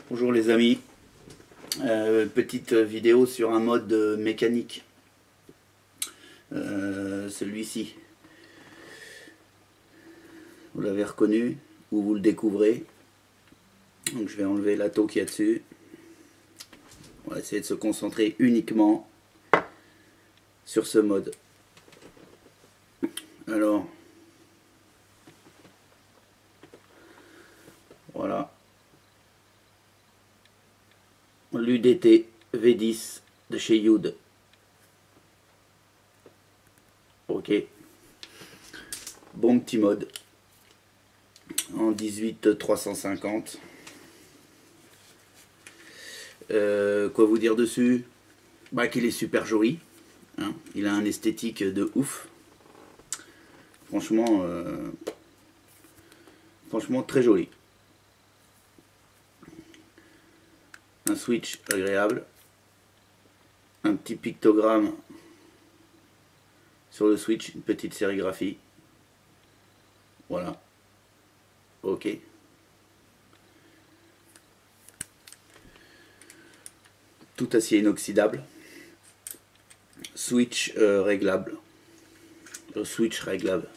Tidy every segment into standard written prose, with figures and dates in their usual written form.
Bonjour les amis, petite vidéo sur un mode mécanique, celui-ci, vous l'avez reconnu ou vous le découvrez. Donc je vais enlever la taux qu'il y a dessus, on va essayer de se concentrer uniquement sur ce mode. Alors voilà, l'UDT V10 de chez Youd. Ok, bon petit mode en 18-350. Quoi vous dire dessus? Bah, qu'il est super joli, hein. Il a un esthétique de ouf, franchement, franchement très joli. Un switch agréable, un petit pictogramme sur le switch, une petite sérigraphie, voilà, ok. Tout acier inoxydable, switch réglable, switch réglable,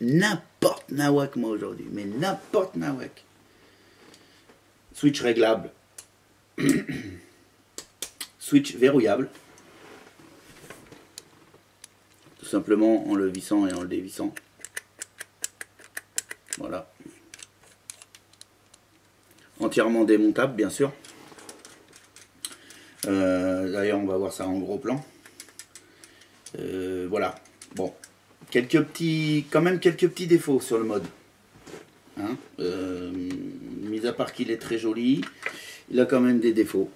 n'importe nawak moi aujourd'hui, mais n'importe nawak. Switch réglable, switch verrouillable, tout simplement en le vissant et en le dévissant, voilà. Entièrement démontable bien sûr. D'ailleurs on va voir ça en gros plan. Voilà, bon, quand même quelques petits défauts sur le mode, hein. Mis à part qu'il est très joli, il a quand même des défauts.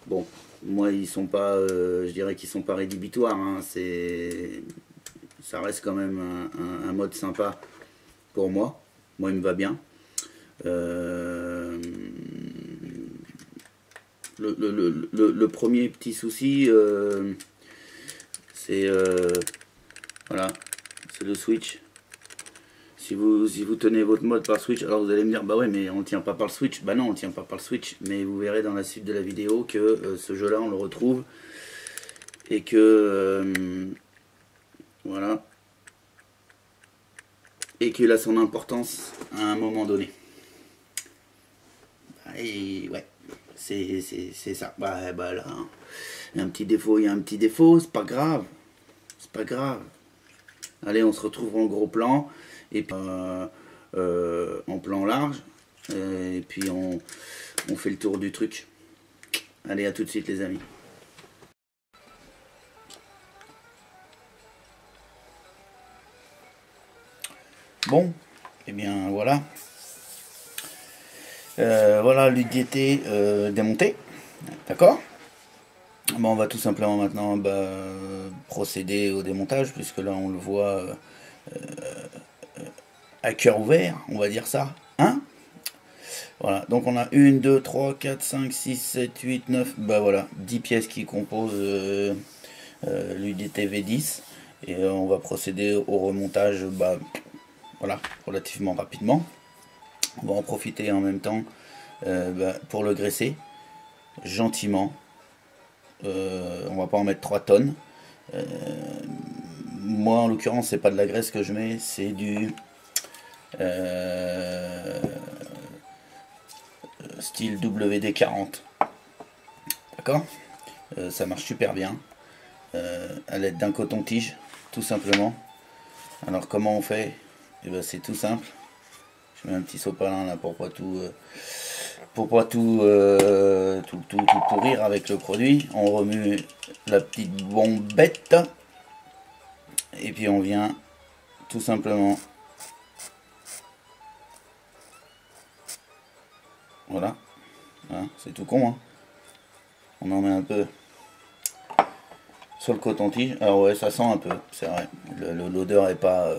Bon, moi ils sont pas, je dirais qu'ils sont pas rédhibitoires, hein. Ça reste quand même un mode sympa pour moi. Moi il me va bien. Le premier petit souci, c'est voilà, c'est le switch. Si vous tenez votre mode par switch, alors vous allez me dire bah ouais mais on ne tient pas par le switch. Bah non, on ne tient pas par le switch, mais vous verrez dans la suite de la vidéo que ce jeu là on le retrouve et que voilà, et qu'il a son importance à un moment donné. Et ouais, c'est ça. Bah là, il y a un petit défaut, c'est pas grave. C'est pas grave. Allez, on se retrouve en gros plan, et puis en plan large, et puis on fait le tour du truc. Allez, à tout de suite les amis. Bon, et bien voilà. Voilà l'UDT démonté, d'accord. Bon, on va tout simplement maintenant procéder au démontage, puisque là on le voit à cœur ouvert, on va dire ça, hein. Voilà, donc on a 1, 2, 3, 4, 5, 6, 7, 8, 9, bah voilà, 10 pièces qui composent l'UDT V10, et on va procéder au remontage, voilà, relativement rapidement. On va en profiter en même temps pour le graisser gentiment. On va pas en mettre 3 tonnes. Moi en l'occurrence c'est pas de la graisse que je mets, c'est du style WD-40, d'accord. Ça marche super bien à l'aide d'un coton-tige tout simplement. Alors comment on fait? Et ben, c'est tout simple. Je mets un petit sopalin là pour pas tout pourrir avec le produit. On remue la petite bombette et puis on vient tout simplement, voilà, c'est tout con, hein. On en met un peu sur le coton-tige. Alors ouais, ça sent un peu, c'est vrai, l'odeur est pas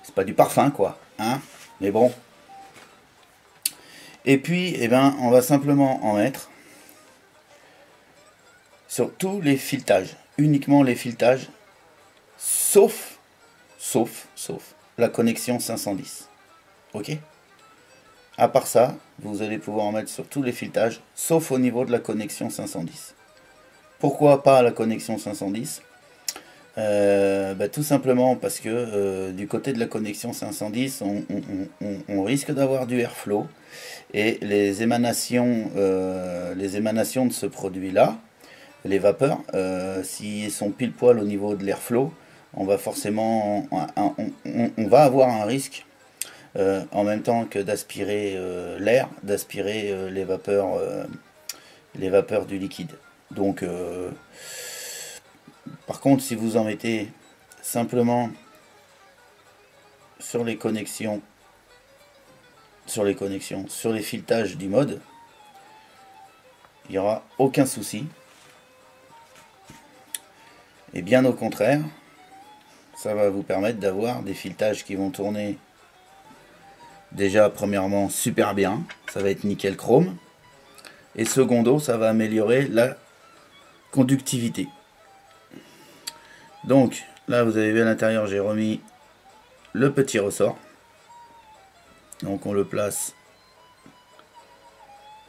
c'est pas du parfum quoi, hein, mais bon. Et puis eh ben on va simplement en mettre sur tous les filetages, uniquement les filetages, sauf la connexion 510. Ok, À part ça, vous allez pouvoir en mettre sur tous les filetages, sauf au niveau de la connexion 510. Pourquoi pas la connexion 510? Tout simplement parce que du côté de la connexion 510, on risque d'avoir du airflow, et les émanations de ce produit-là, les vapeurs, s'ils sont pile poil au niveau de l'airflow, on va forcément, on va avoir un risque, en même temps que d'aspirer l'air, d'aspirer les vapeurs du liquide. Donc, par contre, si vous en mettez simplement sur les connexions, sur les filetages du mode, il n'y aura aucun souci. Et bien au contraire, ça va vous permettre d'avoir des filetages qui vont tourner déjà premièrement super bien, ça va être nickel chrome, et secondo, ça va améliorer la conductivité. Donc là, vous avez vu à l'intérieur, j'ai remis le petit ressort. Donc on le place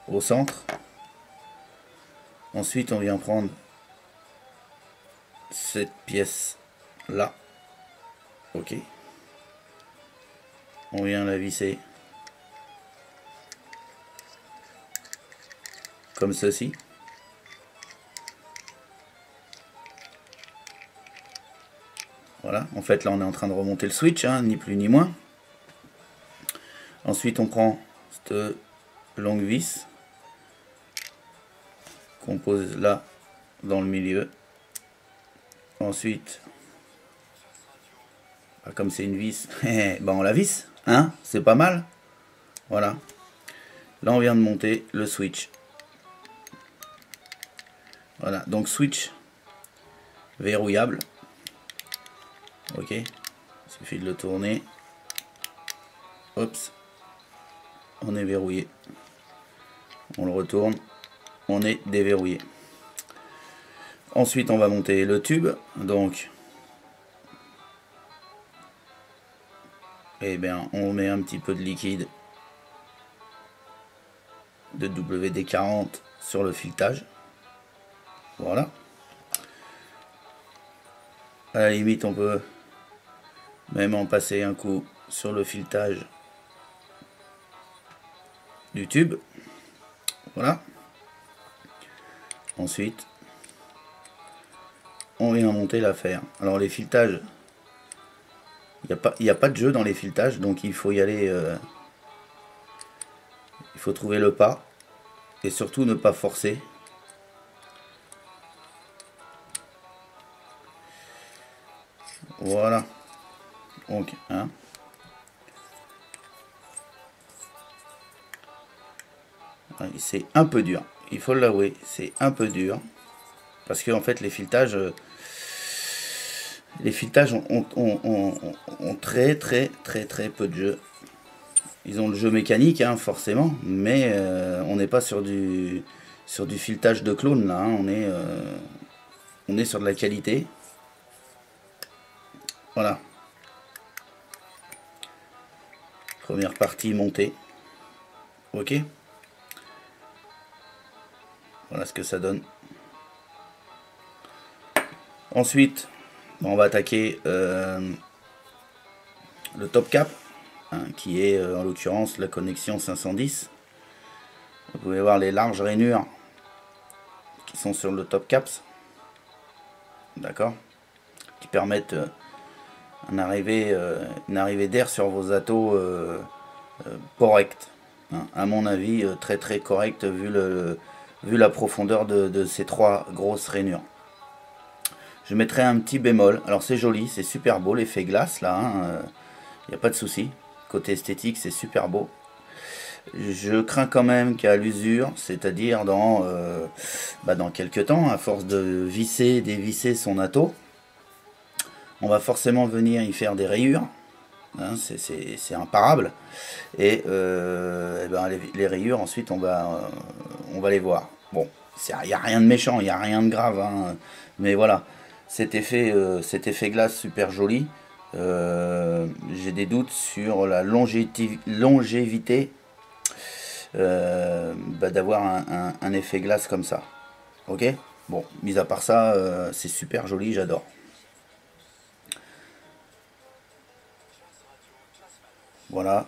au centre. Ensuite, on vient prendre cette pièce là. Ok. On vient la visser comme ceci. Voilà, en fait là on est en train de remonter le switch, hein, ni plus ni moins. Ensuite on prend cette longue vis qu'on pose là dans le milieu. Ensuite, comme c'est une vis, ben on la visse, hein, c'est pas mal. Voilà. Là on vient de monter le switch. Voilà, donc switch verrouillable. Ok, il suffit de le tourner. Oups, on est verrouillé. On le retourne, on est déverrouillé. Ensuite, on va monter le tube. Donc, eh bien, on met un petit peu de liquide de WD-40 sur le filetage. Voilà. À la limite, on peut même en passer un coup sur le filetage du tube. Voilà. Ensuite, on vient monter l'affaire. Alors les filetages, il n'y a pas de jeu dans les filetages, donc il faut y aller, il faut trouver le pas, et surtout ne pas forcer. Voilà. Donc, hein. C'est un peu dur, il faut l'avouer, c'est un peu dur, parce que en fait les filetages ont très peu de jeu. Ils ont le jeu mécanique, hein, forcément, mais on n'est pas sur du filetage de clone là, hein. On est sur de la qualité. Voilà. Première partie montée. Ok. Voilà ce que ça donne. Ensuite, on va attaquer le top cap, hein, qui est en l'occurrence la connexion 510. Vous pouvez voir les larges rainures qui sont sur le top caps. D'accord, qui permettent une arrivée d'air sur vos atos correct, hein, à mon avis très correct vu la profondeur de ces trois grosses rainures. Je mettrai un petit bémol. Alors c'est joli, c'est super beau l'effet glace là, hein, y a pas de souci. Côté esthétique, c'est super beau. Je crains quand même qu'à l'usure, c'est-à-dire dans quelques temps, à force de visser, dévisser son ato, on va forcément venir y faire des rayures. Hein, c'est imparable. Et, les rayures, ensuite, on va les voir. Bon, il n'y a rien de méchant, il n'y a rien de grave. Hein, mais voilà, cet effet glace super joli. J'ai des doutes sur la longévité d'avoir un effet glace comme ça. Ok. Bon, mis à part ça, c'est super joli, j'adore. Voilà,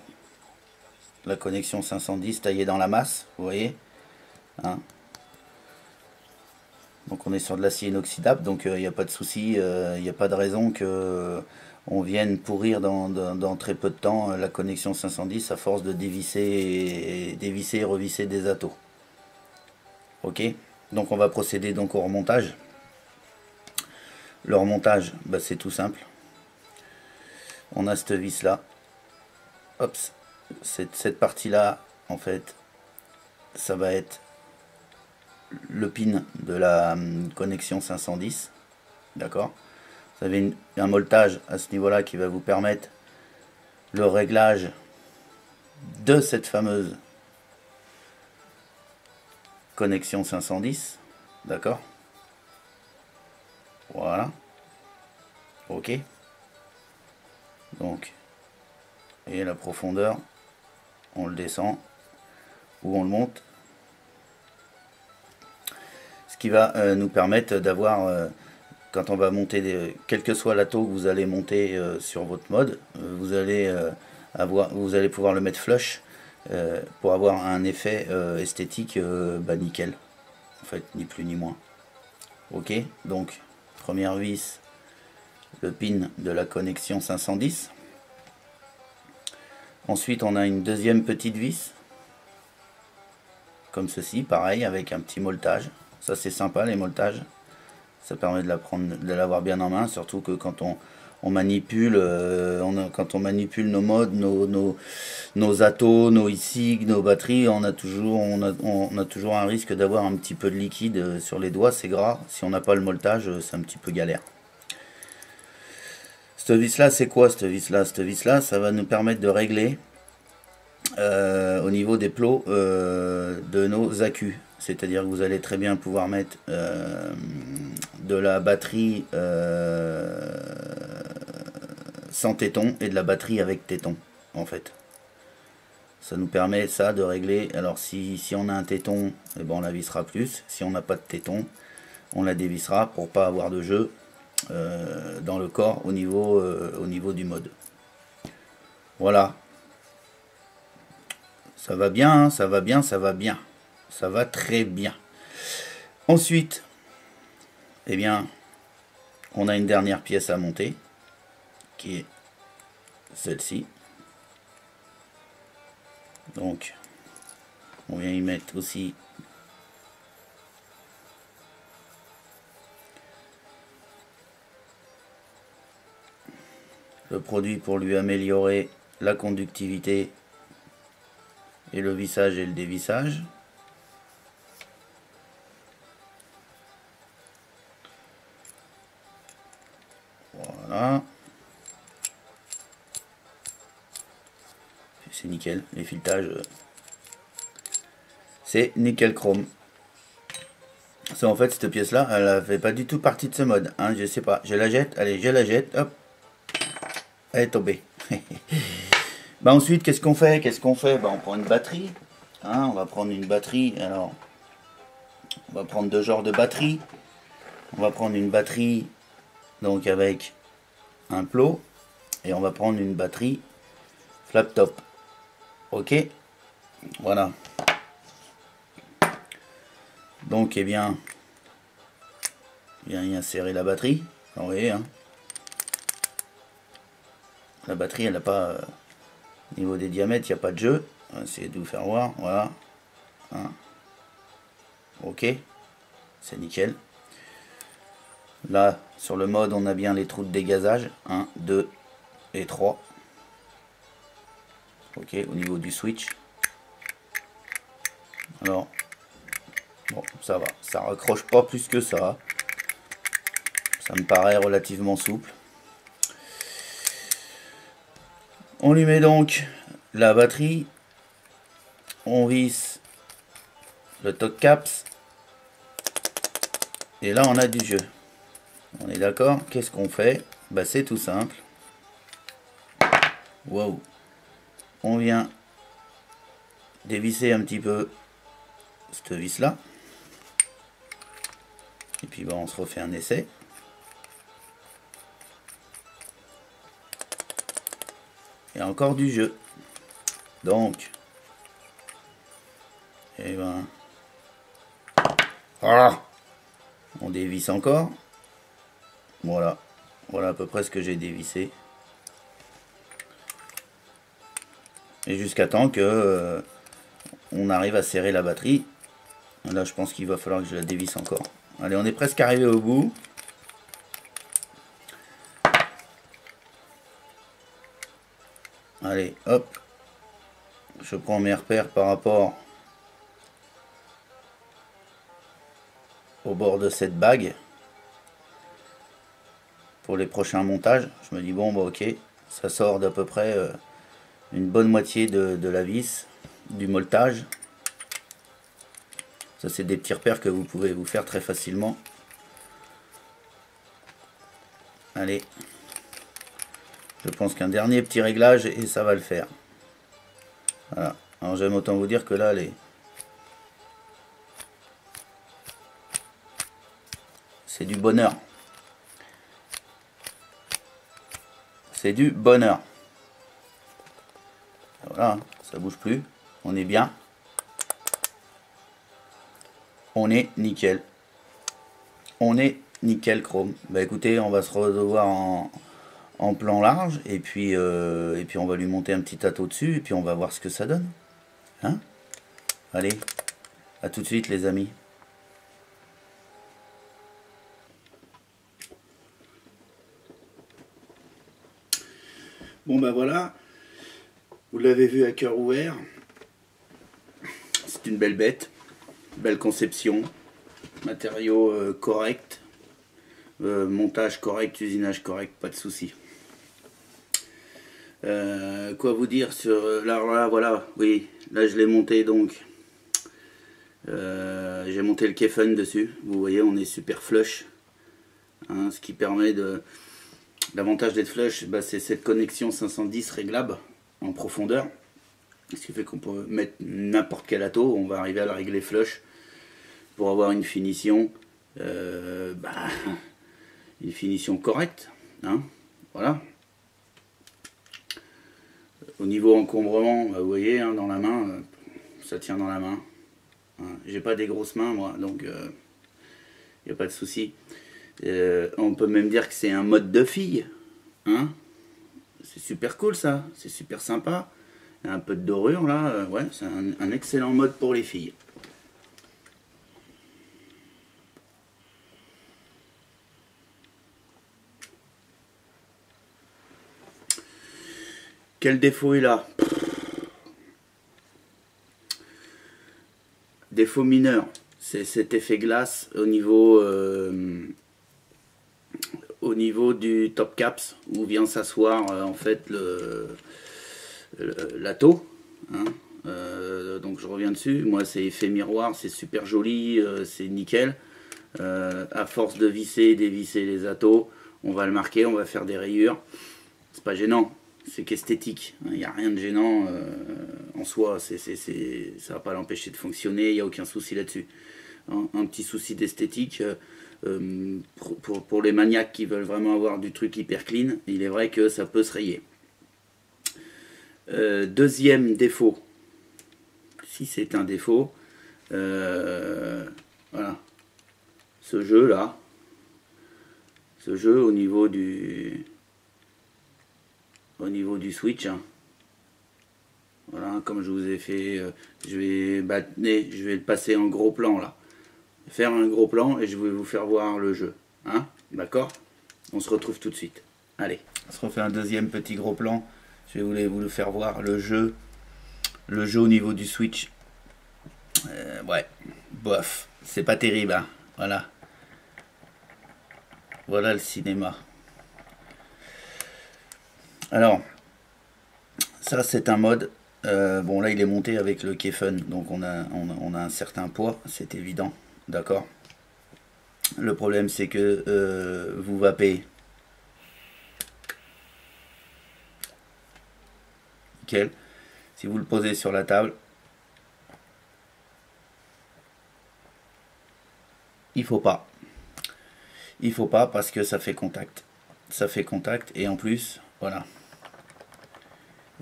la connexion 510 taillée dans la masse, vous voyez, hein. Donc on est sur de l'acier inoxydable, donc il n'y a pas de souci, il n'y a pas de raison que on vienne pourrir dans très peu de temps la connexion 510 à force de dévisser et revisser des atos. Ok, donc on va procéder donc au remontage. Le remontage, bah, c'est tout simple. On a cette vis là. Hop, cette partie là, en fait, ça va être le pin de la connexion 510. D'accord. Vous avez un molletage à ce niveau là qui va vous permettre le réglage de cette fameuse connexion 510. D'accord. Voilà. Ok. Donc, et la profondeur, on le descend ou on le monte. Ce qui va nous permettre d'avoir, quand on va monter, quel que soit l'atto que vous allez monter sur votre mode, vous allez pouvoir le mettre flush pour avoir un effet esthétique bah, nickel. En fait, ni plus ni moins. Ok, donc première vis, le pin de la connexion 510. Ensuite, on a une deuxième petite vis, comme ceci, pareil, avec un petit molletage. Ça, c'est sympa, les molletages. Ça permet de l'avoir bien en main, surtout que quand on manipule, quand on manipule nos modes, nos atos, nos e-cig, nos batteries, on a toujours un risque d'avoir un petit peu de liquide sur les doigts, c'est gras. Si on n'a pas le molletage, c'est un petit peu galère. Cette vis là, c'est quoi cette vis là? Cette vis là, ça va nous permettre de régler au niveau des plots de nos accus. C'est-à-dire que vous allez très bien pouvoir mettre de la batterie sans téton et de la batterie avec téton, en fait. Ça nous permet ça de régler. Alors si on a un téton, eh ben, on la vissera plus. Si on n'a pas de téton, on la dévissera pour pas avoir de jeu dans le corps au niveau du mode. Voilà. Ça va bien, hein, ça va bien, ça va bien. Ça va très bien. Ensuite, eh bien, on a une dernière pièce à monter, qui est celle-ci. Donc, on vient y mettre aussi le produit pour lui améliorer la conductivité et le vissage et le dévissage. Voilà. C'est nickel, les filetages, c'est nickel chrome. C'est en fait cette pièce là, elle fait pas du tout partie de ce mode, hein, je sais pas, je la jette, allez je la jette, hop, elle est tombée. Bah ensuite qu'est-ce qu'on fait? Bah on prend une batterie, hein, on va prendre une batterie, alors on va prendre deux genres de batterie. On va prendre une batterie donc avec un plot et on va prendre une batterie flap top. Ok, voilà. Donc eh bien, y insérer la batterie. Vous voyez, hein, la batterie elle n'a pas au niveau des diamètres, il n'y a pas de jeu. On va essayer de vous faire voir. Voilà. Hein. Ok, c'est nickel. Là, sur le mode, on a bien les trous de dégazage. 1, 2 et 3. Ok, au niveau du switch. Alors, bon, ça va. Ça raccroche pas plus que ça. Ça me paraît relativement souple. On lui met donc la batterie. On visse le top caps. Et là, on a du jeu. On est d'accord? Qu'est-ce qu'on fait? Bah, c'est tout simple. Wow. On vient dévisser un petit peu cette vis là. Et puis bon, on se refait un essai. Et encore du jeu. Donc, et ben, ah, on dévisse encore. Voilà, voilà à peu près ce que j'ai dévissé. Et jusqu'à temps que on arrive à serrer la batterie. Là, je pense qu'il va falloir que je la dévisse encore. Allez, on est presque arrivé au bout. Allez, hop. Je prends mes repères par rapport au bord de cette bague. Pour les prochains montages, je me dis bon, bah ok, ça sort d'à peu près une bonne moitié de la vis, du molletage. Ça, c'est des petits repères que vous pouvez vous faire très facilement. Allez. Je pense qu'un dernier petit réglage et ça va le faire. Voilà. Alors j'aime autant vous dire que là, c'est du bonheur. C'est du bonheur. Voilà, ça bouge plus. On est bien. On est nickel. On est nickel chrome. Bah écoutez, on va se revoir en plan large et puis on va lui monter un petit tâteau dessus et puis on va voir ce que ça donne. Hein? Allez, à tout de suite les amis. Bon bah voilà, vous l'avez vu à cœur ouvert. C'est une belle bête, belle conception, matériaux corrects, montage correct, usinage correct, pas de souci. Quoi vous dire sur là voilà, oui, là je l'ai monté donc. J'ai monté le Kefun dessus. Vous voyez, on est super flush, hein, ce qui permet de. L'avantage d'être flush, bah, c'est cette connexion 510 réglable en profondeur. Ce qui fait qu'on peut mettre n'importe quel atto, on va arriver à la régler flush pour avoir une finition, une finition correcte. Hein, voilà. Au niveau encombrement, bah, vous voyez, hein, dans la main, ça tient dans la main. Hein, j'ai pas des grosses mains moi, donc il n'y a pas de souci. On peut même dire que c'est un mode de fille. Hein, c'est super cool ça, c'est super sympa. Un peu de dorure là, ouais, c'est un excellent mode pour les filles. Quel défaut est là? Défaut mineur, c'est cet effet glace au niveau du top caps où vient s'asseoir en fait l'atto. Hein. Donc je reviens dessus. Moi c'est effet miroir, c'est super joli, c'est nickel. À force de visser et dévisser les attos, on va le marquer, on va faire des rayures. C'est pas gênant, c'est qu'esthétique. Il n'y a rien de gênant en soi. Ça va pas l'empêcher de fonctionner, il n'y a aucun souci là-dessus. Un petit souci d'esthétique. Pour les maniaques qui veulent vraiment avoir du truc hyper clean, il est vrai que ça peut se rayer. Deuxième défaut, si c'est un défaut, voilà, ce jeu là, ce jeu au niveau du switch, hein. Voilà, comme je vous ai fait, je vais le passer en gros plan là. Faire un gros plan et je vais vous faire voir le jeu. Hein, d'accord? On se retrouve tout de suite. Allez, on se refait un deuxième petit gros plan. Je vais vous le faire voir le jeu au niveau du switch. Ouais, bof, c'est pas terrible. Hein, voilà. Voilà le cinéma. Alors, ça c'est un mode. Bon là il est monté avec le Kefun, donc on a un certain poids, c'est évident. D'accord. Le problème c'est que vous vapez. Nickel. Si vous le posez sur la table, Il faut pas. Il faut pas parce que ça fait contact. Ça fait contact et en plus, voilà.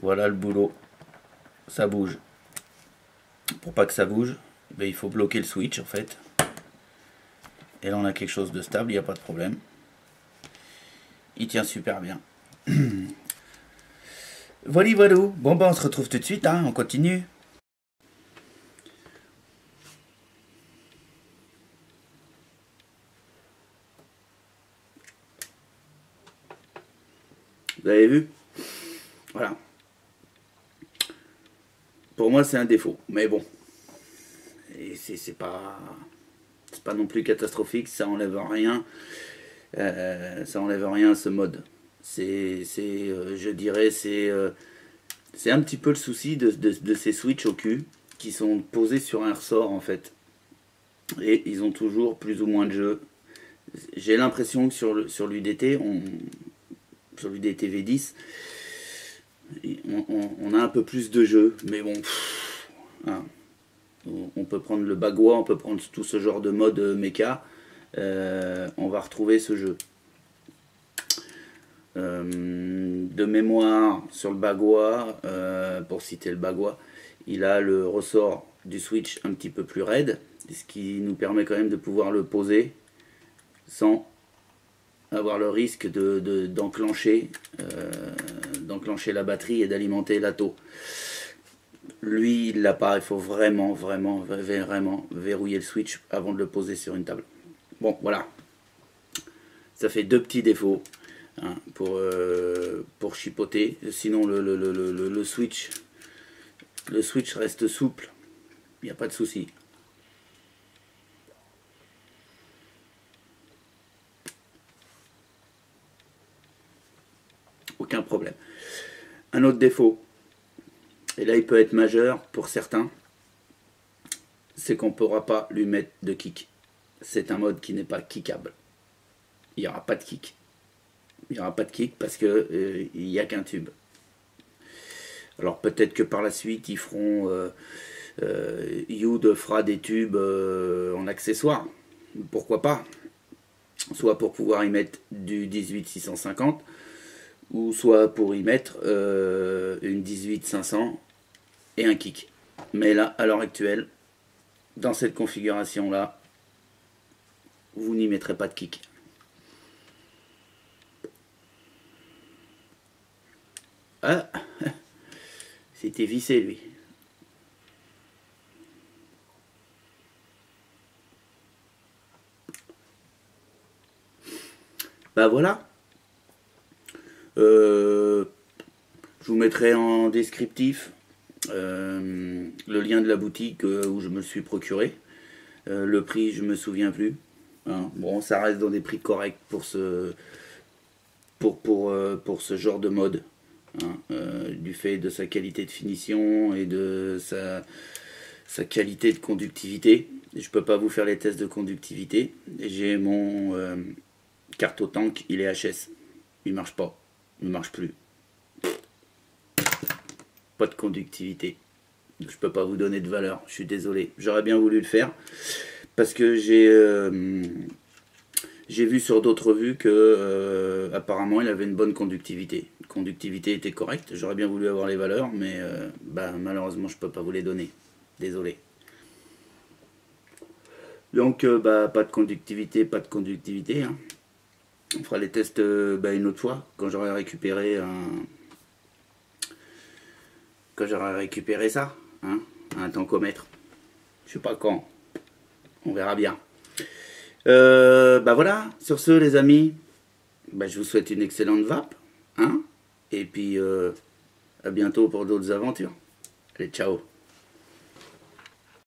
Voilà le boulot. Ça bouge. Pour pas que ça bouge, ben, il faut bloquer le switch en fait. Et là on a quelque chose de stable, il n'y a pas de problème. Il tient super bien. Voilà, voilà. Bon ben on se retrouve tout de suite, hein, on continue. Vous avez vu? Voilà. Pour moi c'est un défaut, mais bon. Et c'est pas non plus catastrophique, ça enlève rien. Ça enlève rien à ce mode. Je dirais, c'est un petit peu le souci de ces Switch au cul qui sont posés sur un ressort en fait. Et ils ont toujours plus ou moins de jeux. J'ai l'impression que sur l'UDT, sur l'UDT V10, on a un peu plus de jeux. Mais bon, hein, on peut prendre le Bagua, on peut prendre tout ce genre de mode méca. On va retrouver ce jeu. De mémoire sur le Bagua, pour citer le Bagua, il a le ressort du Switch un petit peu plus raide, ce qui nous permet quand même de pouvoir le poser sans avoir le risque d'enclencher la batterie et d'alimenter l'atto. Lui, il l'a pas, il faut vraiment verrouiller le Switch avant de le poser sur une table. Bon, voilà. Ça fait deux petits défauts. Hein, pour chipoter. Sinon le switch reste souple, il n'y a pas de souci. Aucun problème. Un autre défaut, et là il peut être majeur pour certains, c'est qu'on ne pourra pas lui mettre de kick. C'est un mode qui n'est pas kickable. Il n'y aura pas de kick. Il n'y aura pas de kick parce que il n'y a qu'un tube. Alors peut-être que par la suite ils feront Youd fera des tubes en accessoire. Pourquoi pas? Soit pour pouvoir y mettre du 18650 ou soit pour y mettre une 18500 et un kick. Mais là, à l'heure actuelle, dans cette configuration là, vous n'y mettrez pas de kick. Ah, c'était vissé lui. Bah voilà. Je vous mettrai en descriptif le lien de la boutique où je me suis procuré. Le prix, je me souviens plus. Hein, bon, ça reste dans des prix corrects pour ce genre de mode. Hein, du fait de sa qualité de finition et de sa qualité de conductivité. Je peux pas vous faire les tests de conductivité. J'ai mon carto-tank, il est HS. Il marche pas. Il marche plus. Pas de conductivité. Je peux pas vous donner de valeur. Je suis désolé. J'aurais bien voulu le faire. Parce que j'ai vu sur d'autres revues que apparemment il avait une bonne conductivité. La conductivité était correcte, j'aurais bien voulu avoir les valeurs, mais malheureusement je peux pas vous les donner. Désolé. Donc pas de conductivité, hein. On fera les tests une autre fois, quand j'aurai récupéré ça, hein, un tankomètre. Je sais pas quand. On verra bien. Voilà, sur ce les amis, je vous souhaite une excellente vape, hein, et puis à bientôt pour d'autres aventures. Allez, ciao.